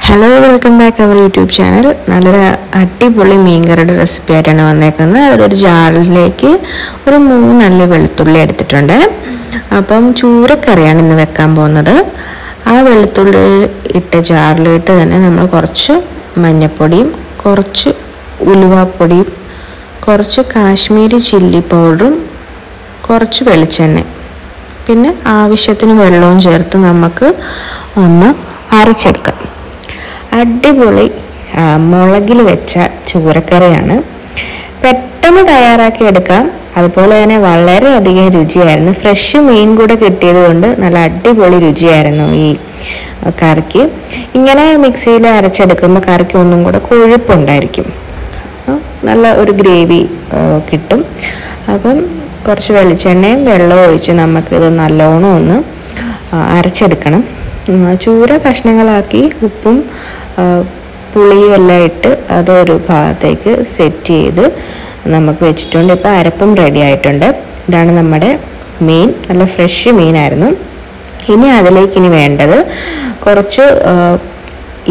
Hello, welcome back our YouTube channel. നല്ലൊരു അടിപൊളി മീൻകറിയുടെ recipe ആയിട്ടാണ് വന്നേക്കുന്നത്. അതിലൊരു ജാറിലേക്ക് ഒരു 3 അല്ലി വെളുത്തുള്ളി എടുത്തിട്ടുണ്ട്. അപ്പം ചൂരക്കറിയാണ് ഇന്ന് വെക്കാൻ പോകുന്നത്. ആ വെളുത്തുള്ളി ഇട്ട ജാറിലിട്ട് തന്നെ നമ്മൾ കുറച്ച് മഞ്ഞൾപ്പൊടിയും കുറച്ച് ഉലുവാപ്പൊടിയും കുറച്ച് കാശ്മീരി ചില്ലി പൗഡറും കുറച്ച് വെളിച്ചെണ്ണ പിന്നെ ആവശ്യത്തിന് വെള്ളവും ചേർത്ത് നമുക്ക് ഒന്ന് അരച്ചെടുക്കാം. അടിപൊളി മുളകിൽ വെച്ച ചൂരക്കറിയാണ്. പെട്ടെന്ന് തയ്യാറാക്കി എടുക്കാം. അതുപോലെ തന്നെ വളരെയധികം രുചിയായിരുന്നു. ഫ്രഷ് മീൻ കൂടെ കിട്ടിയത് കൊണ്ട് നല്ല അടിപൊളി രുചിയായിരുന്നു ഈ കറിക്ക്. ഇങ്ങനെ മിക്സിയിൽ അരച്ചെടുക്കുമ്പോൾ കറിക്ക് ഒന്നും കൂടെ കൊഴുപ്പുണ്ടായിരിക്കും, നല്ല ഒരു ഗ്രേവി കിട്ടും. അപ്പം കുറച്ച് വെളിച്ചെണ്ണയും വെള്ളവും ഒഴിച്ച് നമുക്കിത് നല്ലോണം ഒന്ന് അരച്ചെടുക്കണം. ചൂര കഷ്ണങ്ങളാക്കി ഉപ്പും പുളിയും എല്ലാം ഇട്ട് അതൊരു ഭാഗത്തേക്ക് സെറ്റ് ചെയ്ത് നമുക്ക് വെച്ചിട്ടുണ്ട്. ഇപ്പോൾ അരപ്പും റെഡി ആയിട്ടുണ്ട്. ഇതാണ് നമ്മുടെ മീൻ. നല്ല ഫ്രഷ് മീനായിരുന്നു. ഇനി അതിലേക്ക് വേണ്ടത് കുറച്ച്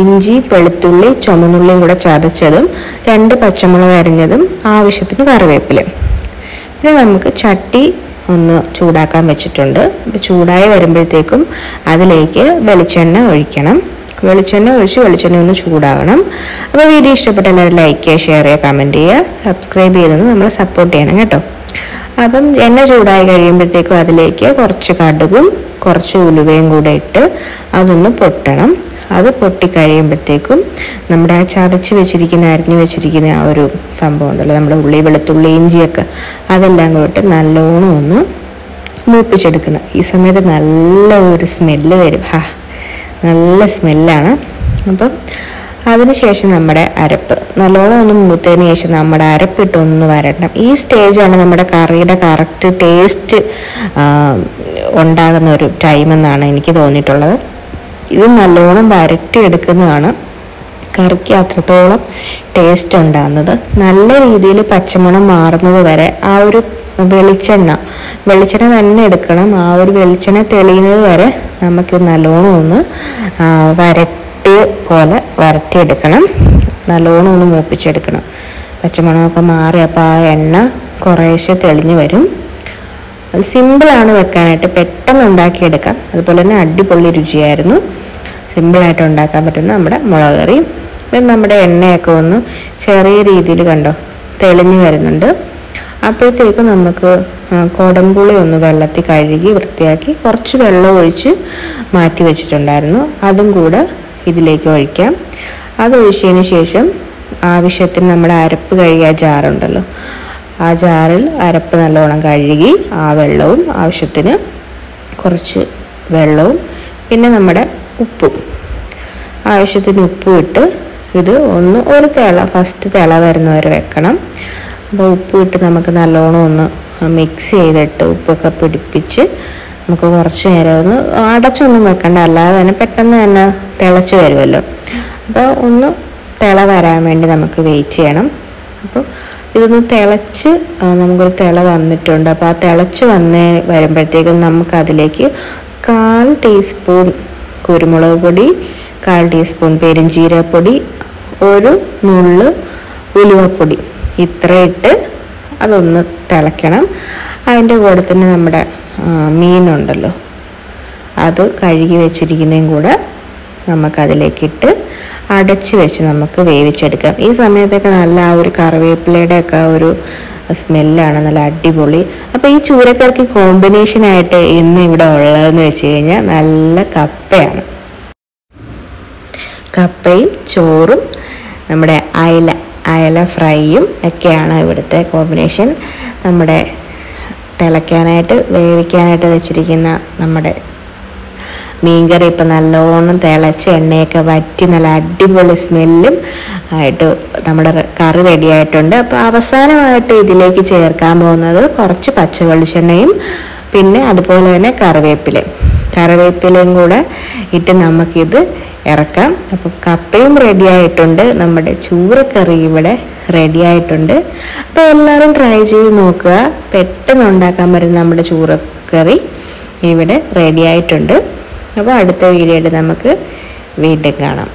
ഇഞ്ചി, വെളുത്തുള്ളി, ചുമന്നുള്ളിയും കൂടെ ചതച്ചതും 2 പച്ചമുളക് അരിഞ്ഞതും ആവശ്യത്തിന് കറിവേപ്പില. പിന്നെ നമുക്ക് ചട്ടി ഒന്ന് ചൂടാക്കാൻ വെച്ചിട്ടുണ്ട്. ചൂടായി വരുമ്പോഴത്തേക്കും അതിലേക്ക് വെളിച്ചെണ്ണ ഒഴിക്കണം. വെളിച്ചെണ്ണ ഒന്ന് ചൂടാകണം. അപ്പോൾ വീഡിയോ ഇഷ്ടപ്പെട്ട എല്ലാവരും ലൈക്ക് ചെയ്യുക, ഷെയർ ചെയ്യുക, കമൻറ്റ് ചെയ്യുക, സബ്സ്ക്രൈബ് ചെയ്തെന്ന് നമ്മളെ സപ്പോർട്ട് ചെയ്യണം കേട്ടോ. അപ്പം എണ്ണ ചൂടായി കഴിയുമ്പോഴത്തേക്കും അതിലേക്ക് കുറച്ച് കടുകും കുറച്ച് ഉലുവയും കൂടെ ഇട്ട് അതൊന്ന് പൊട്ടണം. അത് പൊട്ടിക്കഴിയുമ്പോഴത്തേക്കും നമ്മുടെ ആ ചതച്ച് വെച്ചിരിക്കുന്ന അരിഞ്ഞു വെച്ചിരിക്കുന്ന ആ ഒരു സംഭവം ഉണ്ടല്ലോ, നമ്മുടെ ഉള്ളി, വെളുത്തുള്ളി, ഇഞ്ചിയൊക്കെ അതെല്ലാം കൂടി നല്ലോണം ഒന്ന് മൂപ്പിച്ചെടുക്കണം. ഈ സമയത്ത് നല്ല ഒരു സ്മെല്ല് വരും. നല്ല സ്മെല്ലാണ്. അപ്പം അതിനുശേഷം നമ്മുടെ അരപ്പ് നല്ലോണം ഒന്ന് മൂത്തതിന് ശേഷം നമ്മുടെ അരപ്പിട്ടൊന്ന് വരട്ടണം. ഈ സ്റ്റേജാണ് നമ്മുടെ കറിയുടെ കറക്റ്റ് ടേസ്റ്റ് ഉണ്ടാകുന്ന ഒരു ടൈമെന്നാണ് എനിക്ക് തോന്നിയിട്ടുള്ളത്. ഇത് നല്ലോണം വരട്ടിയെടുക്കുന്നതാണ് കറിക്ക് അത്രത്തോളം ടേസ്റ്റ് ഉണ്ടാകുന്നത്. നല്ല രീതിയിൽ പച്ചമണം മാറുന്നത് വരെ ആ ഒരു വെളിച്ചെണ്ണ തന്നെ എടുക്കണം. ആ ഒരു വെളിച്ചെണ്ണ തെളിയുന്നത് വരെ നമുക്ക് നല്ലോണം ഒന്ന് വരട്ടിയ പോലെ വരട്ടിയെടുക്കണം. നല്ലോണം ഒന്ന് മൂപ്പിച്ചെടുക്കണം. പച്ചമണമൊക്കെ മാറി അപ്പോൾ ആ എണ്ണ കുറേശ്ശെ തെളിഞ്ഞു വരും. അത് സിമ്പിളാണ് വെക്കാനായിട്ട്, പെട്ടെന്ന് ഉണ്ടാക്കിയെടുക്കാം. അതുപോലെ തന്നെ അടിപൊളി രുചിയായിരുന്നു. സിമ്പിളായിട്ട് ഉണ്ടാക്കാൻ പറ്റുന്ന നമ്മുടെ മുളക് കറി. നമ്മുടെ എണ്ണയൊക്കെ ഒന്ന് ചെറിയ രീതിയിൽ കണ്ടോ തെളിഞ്ഞു വരുന്നുണ്ട്. അപ്പോഴത്തേക്കും നമുക്ക് കുടംപുളി ഒന്ന് വെള്ളത്തിൽ കഴുകി വൃത്തിയാക്കി കുറച്ച് വെള്ളം ഒഴിച്ച് മാറ്റി വെച്ചിട്ടുണ്ടായിരുന്നു. അതും കൂടെ ഇതിലേക്ക് ഒഴിക്കാം. അതൊഴിച്ചതിന് ശേഷം ആവശ്യത്തിന് നമ്മുടെ അരപ്പ് കഴുകിയ ജാറുണ്ടല്ലോ, ആ ജാറിൽ അരപ്പ് നല്ലോണം കഴുകി ആ വെള്ളവും ആവശ്യത്തിന് കുറച്ച് വെള്ളവും പിന്നെ നമ്മുടെ ഉപ്പും ആവശ്യത്തിന് ഉപ്പും ഇട്ട് ഇത് ഒരു ഫസ്റ്റ് തിള വരുന്നവരെ വെക്കണം. അപ്പോൾ ഉപ്പ് ഇട്ട് നമുക്ക് നല്ലോണം ഒന്ന് മിക്സ് ചെയ്തിട്ട് ഉപ്പൊക്കെ പിടിപ്പിച്ച് നമുക്ക് കുറച്ച് നേരം ഒന്ന് അടച്ചൊന്നും വെക്കണ്ട, അല്ലാതെ തന്നെ പെട്ടെന്ന് തന്നെ തിളച്ച് വരുമല്ലോ. അപ്പോൾ ഒന്ന് തിള വരാൻ വേണ്ടി നമുക്ക് വെയിറ്റ് ചെയ്യണം. അപ്പോൾ ഇതൊന്ന് തിളച്ച് നമുക്കൊരു തിള വന്നിട്ടുണ്ട്. അപ്പോൾ ആ തിളച്ച് വരുമ്പോഴത്തേക്കും നമുക്കതിലേക്ക് 1/4 ടീസ്പൂൺ കുരുമുളക് പൊടി, 1/4 ടീസ്പൂൺ പെരുംജീരകപ്പൊടി, 1 നുള്ള് ഉലുവപ്പൊടി ഇത്ര ഇട്ട് അതൊന്ന് തിളയ്ക്കണം. അതിൻ്റെ കൂടെ തന്നെ നമ്മുടെ മീനുണ്ടല്ലോ അത് കഴുകി വെച്ചിരിക്കുന്നതും കൂടെ നമുക്കതിലേക്കിട്ട് അടച്ച് വെച്ച് നമുക്ക് വേവിച്ചെടുക്കാം. ഈ സമയത്തൊക്കെ നല്ല ആ ഒരു കറിവേപ്പിലയുടെ ഒക്കെ ഒരു സ്മെല്ലാണ് നല്ല അടിപൊളി. അപ്പോൾ ഈ ചൂരക്കറിക്ക് കോമ്പിനേഷനായിട്ട് ഇന്ന് ഇവിടെ ഉള്ളതെന്ന് വെച്ച് കഴിഞ്ഞാൽ നല്ല കപ്പയാണ്. കപ്പയും ചോറും നമ്മുടെ അയല ഫ്രൈയും ഒക്കെയാണ് ഇവിടുത്തെ കോമ്പിനേഷൻ. നമ്മുടെ വേവിക്കാനായിട്ട് വെച്ചിരിക്കുന്ന നമ്മുടെ മീൻകറി ഇപ്പം നല്ലോണം തിളച്ച് എണ്ണയൊക്കെ വറ്റി നല്ല അടിപൊളി സ്മെല്ലും ആയിട്ട് നമ്മുടെ കറി റെഡി ആയിട്ടുണ്ട്. അപ്പോൾ അവസാനമായിട്ട് ഇതിലേക്ക് ചേർക്കാൻ പോകുന്നത് കുറച്ച് പച്ച വെളിച്ചെണ്ണയും പിന്നെ അതുപോലെ തന്നെ കറിവേപ്പിലയും കൂടെ ഇട്ട് നമുക്കിത് ഇറക്കാം. അപ്പം കപ്പയും റെഡി ആയിട്ടുണ്ട്, നമ്മുടെ ചൂരക്കറി ഇവിടെ റെഡി ആയിട്ടുണ്ട്. അപ്പോൾ എല്ലാവരും ട്രൈ ചെയ്ത് നോക്കുക. പെട്ടെന്ന് ഉണ്ടാക്കാൻ പറ്റുന്ന നമ്മുടെ ചൂരക്കറി ഇവിടെ റെഡി ആയിട്ടുണ്ട്. അപ്പോൾ അടുത്ത വീഡിയോയിൽ നമുക്ക് വീണ്ടും കാണാം.